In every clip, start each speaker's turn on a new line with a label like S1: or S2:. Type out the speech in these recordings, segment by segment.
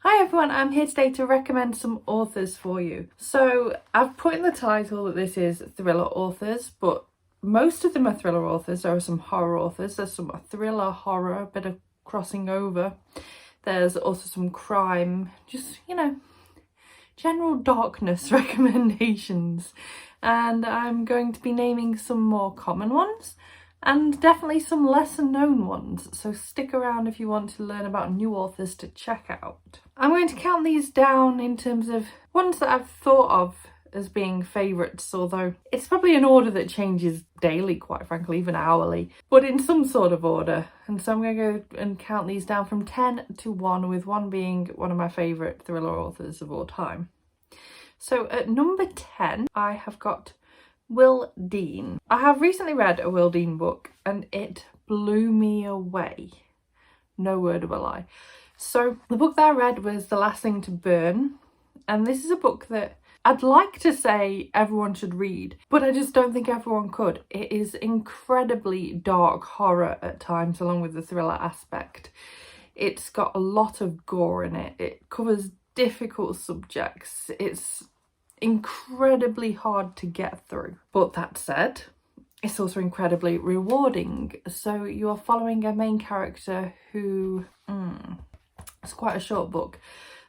S1: Hi everyone, I'm here today to recommend some authors for you. So I've put in the title that this is thriller authors, but most of them are thriller authors. There are some horror authors, there's some thriller, horror, a bit of crossing over. There's also some crime, just, general darkness recommendations. And I'm going to be naming some more common ones and definitely some lesser known ones, so stick around if you want to learn about new authors to check out. I'm going to count these down in terms of ones that I've thought of as being favourites, although it's probably an order that changes daily, quite frankly, even hourly, but in some sort of order. And so I'm going to go and count these down from 10 to 1, with 1 being one of my favourite thriller authors of all time. So at number 10, I have got Will Dean. I have recently read a Will Dean book and it blew me away. No word of a lie. So the book that I read was The Last Thing to Burn, and this is a book that I'd like to say everyone should read, but I just don't think everyone could. It is incredibly dark horror at times, along with the thriller aspect. It's got a lot of gore in it. It covers difficult subjects. It's incredibly hard to get through. But that said, it's also incredibly rewarding. So you are following a main character who... it's quite a short book.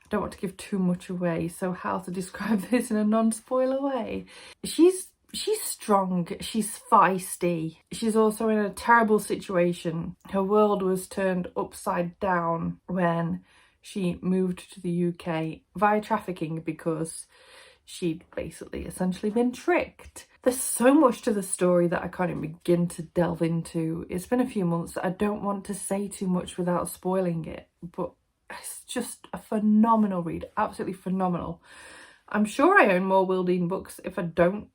S1: I don't want to give too much away, so how to describe this in a non-spoiler way. She's strong, she's feisty. She's also in a terrible situation. Her world was turned upside down when she moved to the UK via trafficking because she'd basically essentially been tricked. There's so much to the story that I can't even begin to delve into. It's been a few months. I don't want to say too much without spoiling it, but it's just a phenomenal read, absolutely phenomenal. I'm sure I own more Will Dean books. If I don't,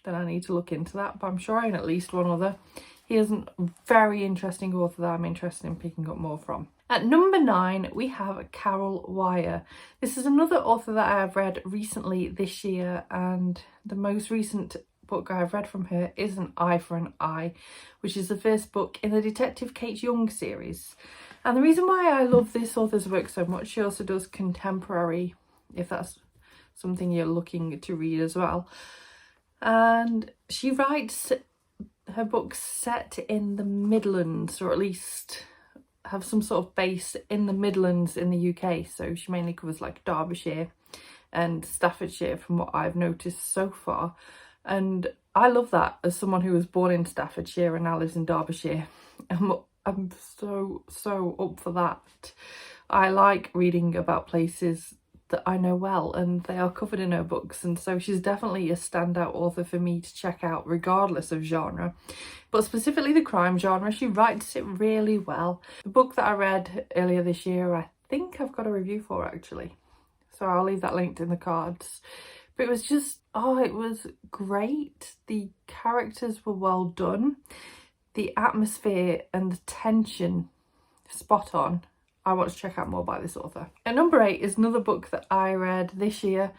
S1: then I need to look into that, but I'm sure I own at least one other. He is a very interesting author that I'm interested in picking up more from. At number 9, we have Carol Wire. This is another author that I have read recently this year, and the most recent book I have read from her is An Eye for an Eye, which is the first book in the Detective Kate Young series. And the reason why I love this author's work so much, she also does contemporary, if that's something you're looking to read as well. And she writes her books set in the Midlands, or at least have some sort of base in the Midlands in the UK. So she mainly covers like Derbyshire and Staffordshire from what I've noticed so far. And I love that as someone who was born in Staffordshire and now lives in Derbyshire. I'm so up for that. I like reading about places that I know well, and they are covered in her books, and so she's definitely a standout author for me to check out regardless of genre, but specifically the crime genre. She writes it really well. The book that I read earlier this year, I think I've got a review for actually, so I'll leave that linked in the cards. But it was just, it was great. The characters were well done, the atmosphere and the tension spot on. I want to check out more by this author. At number 8 is another book that I read this year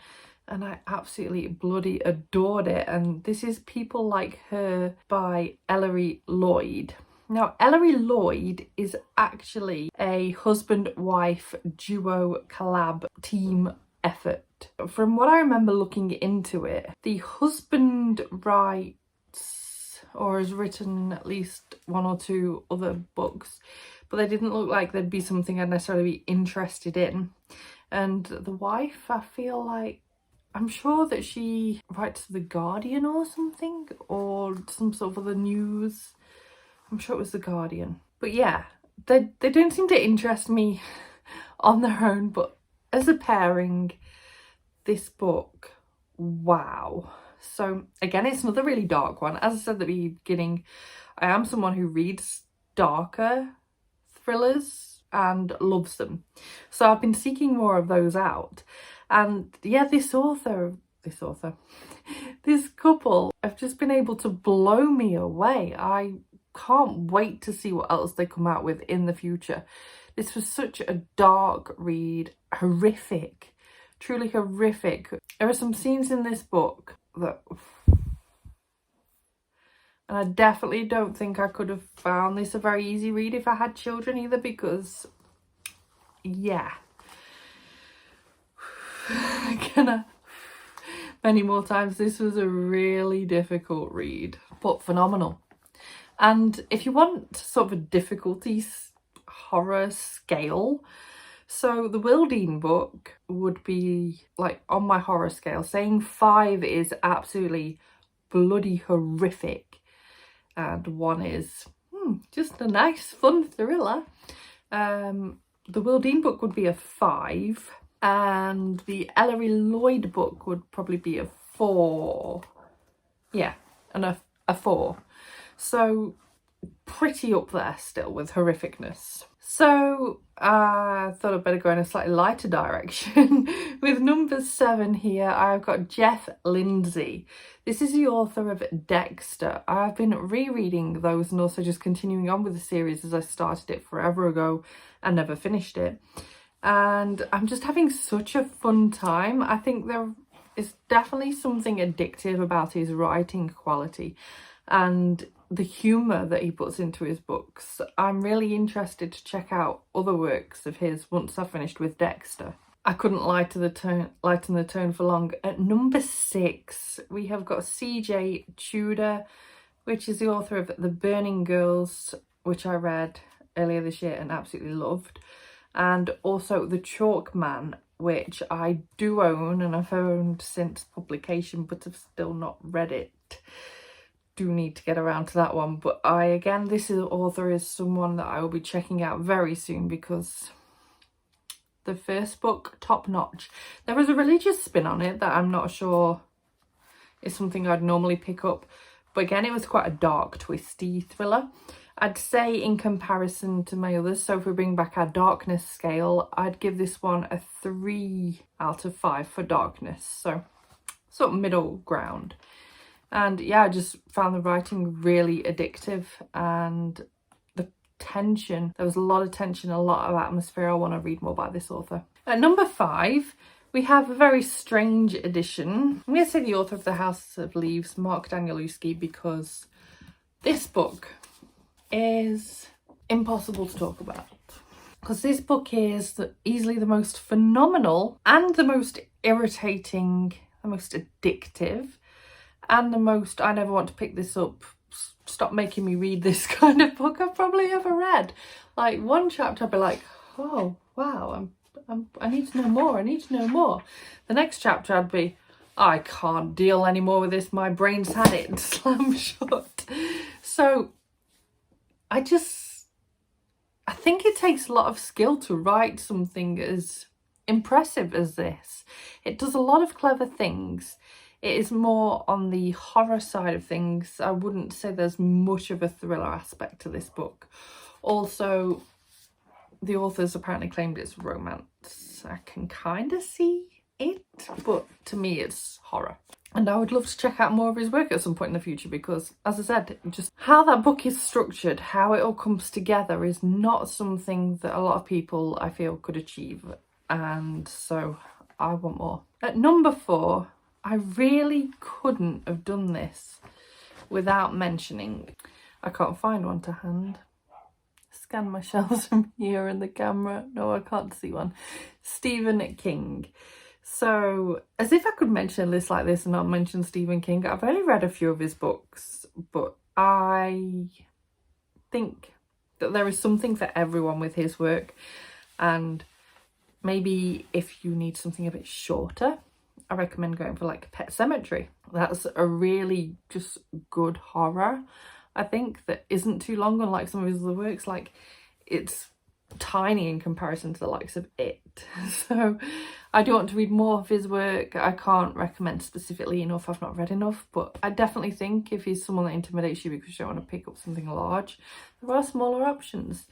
S1: and I absolutely bloody adored it, and this is People Like Her by Ellery Lloyd. Now, Ellery Lloyd is actually a husband-wife duo collab team effort. From what I remember looking into it, the husband writes or has written at least 1 or 2 other books, but they didn't look like they'd be something I'd necessarily be interested in. And the wife, I feel like, I'm sure that she writes for The Guardian or something, or some sort of other news. I'm sure it was The Guardian. But yeah, they don't seem to interest me on their own, but as a pairing, this book, wow. So again, it's another really dark one. As I said at the beginning, I am someone who reads darker thrillers and loves them, so I've been seeking more of those out. And yeah, this couple have just been able to blow me away. I can't wait to see what else they come out with in the future. This was such a dark read, horrific, truly horrific. There are some scenes in this book that, and I definitely don't think I could have found this a very easy read if I had children either, because yeah, Gonna many more times. This was a really difficult read, but phenomenal. And if you want sort of a difficulty horror scale, so the Mjrlidge book would be like on my horror scale, saying 5 is absolutely bloody horrific and 1 is just a nice fun thriller. The Mjrlidge book would be a 5, and the Ellery Lloyd book would probably be a 4. Yeah, and a 4. So pretty up there still with horrificness. So I thought I'd better go in a slightly lighter direction. With number 7 here, I've got Jeff Lindsay. This is the author of Dexter. I've been rereading those and also just continuing on with the series as I started it forever ago and never finished it. And I'm just having such a fun time. I think there is definitely something addictive about his writing quality and the humour that he puts into his books. I'm really interested to check out other works of his once I've finished with Dexter. I couldn't lighten the tone for long. At number 6, we have got C.J. Tudor, which is the author of The Burning Girls, which I read earlier this year and absolutely loved. And also The Chalk Man, which I do own and I've owned since publication, but have still not read it. Do need to get around to that one, but this author is someone that I will be checking out very soon because the first book, top notch. There was a religious spin on it that I'm not sure is something I'd normally pick up, but again it was quite a dark, twisty thriller. I'd say in comparison to my others, so if we bring back our darkness scale, I'd give this one a 3 out of 5 for darkness, so sort of middle ground. And yeah, I just found the writing really addictive and the tension. There was a lot of tension, a lot of atmosphere. I want to read more by this author. At number 5, we have a very strange edition. I'm going to say the author of The House of Leaves, Mark Danielewski, because this book is impossible to talk about. Because this book is easily the most phenomenal and the most irritating, the most addictive, and the most I never want to pick this up, stop making me read this kind of book I've probably ever read. Like one chapter I'd be like, oh wow, I need to know more, I need to know more. The next chapter I'd be, I can't deal anymore with this, my brain's had it, slam shut. So I think it takes a lot of skill to write something as impressive as this. It does a lot of clever things. It is more on the horror side of things. I wouldn't say there's much of a thriller aspect to this book. Also, the authors apparently claimed it's romance. I can kind of see it, but to me it's horror. And I would love to check out more of his work at some point in the future because, as I said, just how that book is structured, how it all comes together is not something that a lot of people, I feel, could achieve. And so I want more. At number 4, I really couldn't have done this without mentioning, I can't find one to hand. Scan my shelves from here in the camera. No, I can't see one. Stephen King. So, as if I could mention a list like this and not mention Stephen King, I've only read a few of his books, but I think that there is something for everyone with his work. And maybe if you need something a bit shorter, I recommend going for like Pet Sematary. That's a really just good horror, I think, that isn't too long, unlike some of his other works. Like, it's tiny in comparison to the likes of It. So I do want to read more of his work. I can't recommend specifically enough, I've not read enough, but I definitely think if he's someone that intimidates you because you don't want to pick up something large, there are smaller options.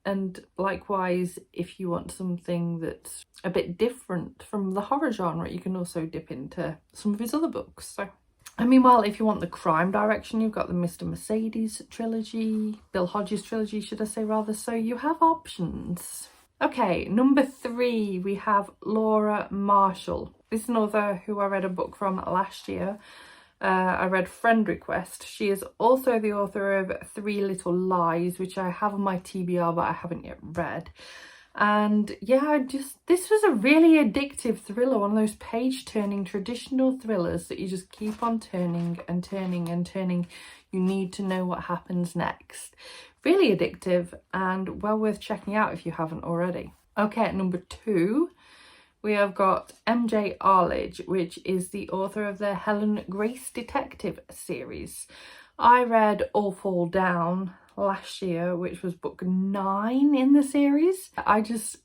S1: And likewise, if you want something that's a bit different from the horror genre, you can also dip into some of his other books. So, and meanwhile, if you want the crime direction, you've got the Mr. Mercedes trilogy, Bill Hodges trilogy, should I say rather. So you have options. Okay, number 3, we have Laura Marshall. This is an author who I read a book from last year. I read Friend Request. She is also the author of 3 Little Lies, which I have on my TBR but I haven't yet read. And yeah, this was a really addictive thriller, one of those page-turning traditional thrillers that you just keep on turning and turning and turning. You need to know what happens next. Really addictive and well worth checking out if you haven't already. Okay, at number 2, we have got Mjrlidge, which is the author of the Helen Grace Detective series. I read All Fall Down last year, which was book 9 in the series.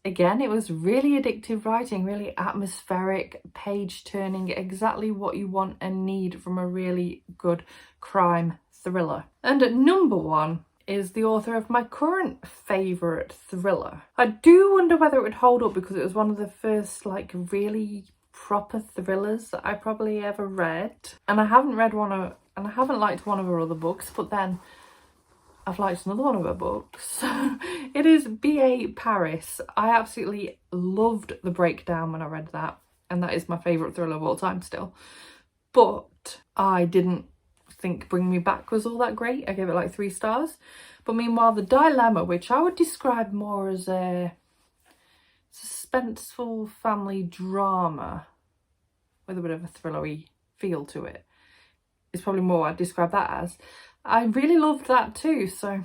S1: Again, it was really addictive writing, really atmospheric, page turning, exactly what you want and need from a really good crime thriller. And at number 1 is the author of my current favourite thriller. I do wonder whether it would hold up because it was one of the first like really proper thrillers that I probably ever read. And I haven't liked one of her other books, but then I've liked another one of her books. So it is B.A. Paris. I absolutely loved The Breakdown when I read that, and that is my favourite thriller of all time still. But I didn't think Bring Me Back was all that great. I gave it like 3 stars. But meanwhile, The Dilemma, which I would describe more as a suspenseful family drama with a bit of a thrillery feel to it, is probably more what I'd describe that as. I really loved that too. So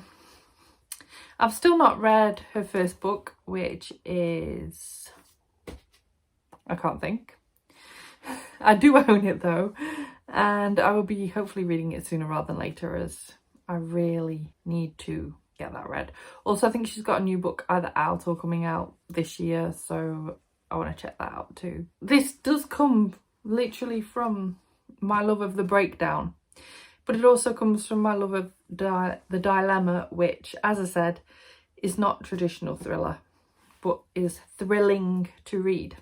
S1: I've still not read her first book, which is, I can't think. I do own it though, and I will be hopefully reading it sooner rather than later, as I really need to get that read. Also, I think she's got a new book either out or coming out this year, so I want to check that out too. This does come literally from my love of The Breakdown, but it also comes from my love of The Dilemma, which, as I said, is not traditional thriller, but is thrilling to read.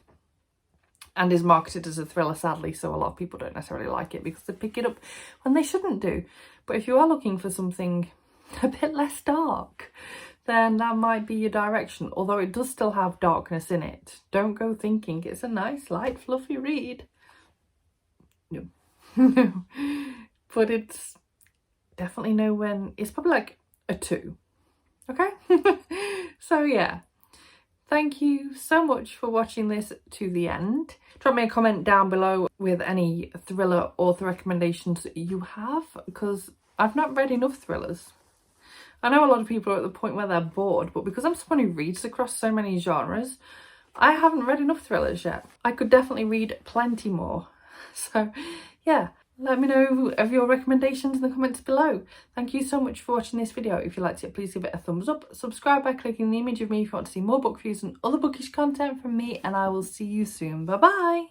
S1: And is marketed as a thriller, sadly, so a lot of people don't necessarily like it because they pick it up when they shouldn't do. But if you are looking for something a bit less dark, then that might be your direction, although it does still have darkness in it. Don't go thinking it's a nice, light, fluffy read. No. No. But it's definitely it's probably like a 2. Okay? So yeah. Thank you so much for watching this to the end. Drop me a comment down below with any thriller author recommendations that you have, because I've not read enough thrillers. I know a lot of people are at the point where they're bored, but because I'm someone who reads across so many genres, I haven't read enough thrillers yet. I could definitely read plenty more. So yeah, let me know of your recommendations in the comments below. Thank you so much for watching this video. If you liked it, please give it a thumbs up. Subscribe by clicking the image of me if you want to see more book reviews and other bookish content from me, and I will see you soon. Bye bye!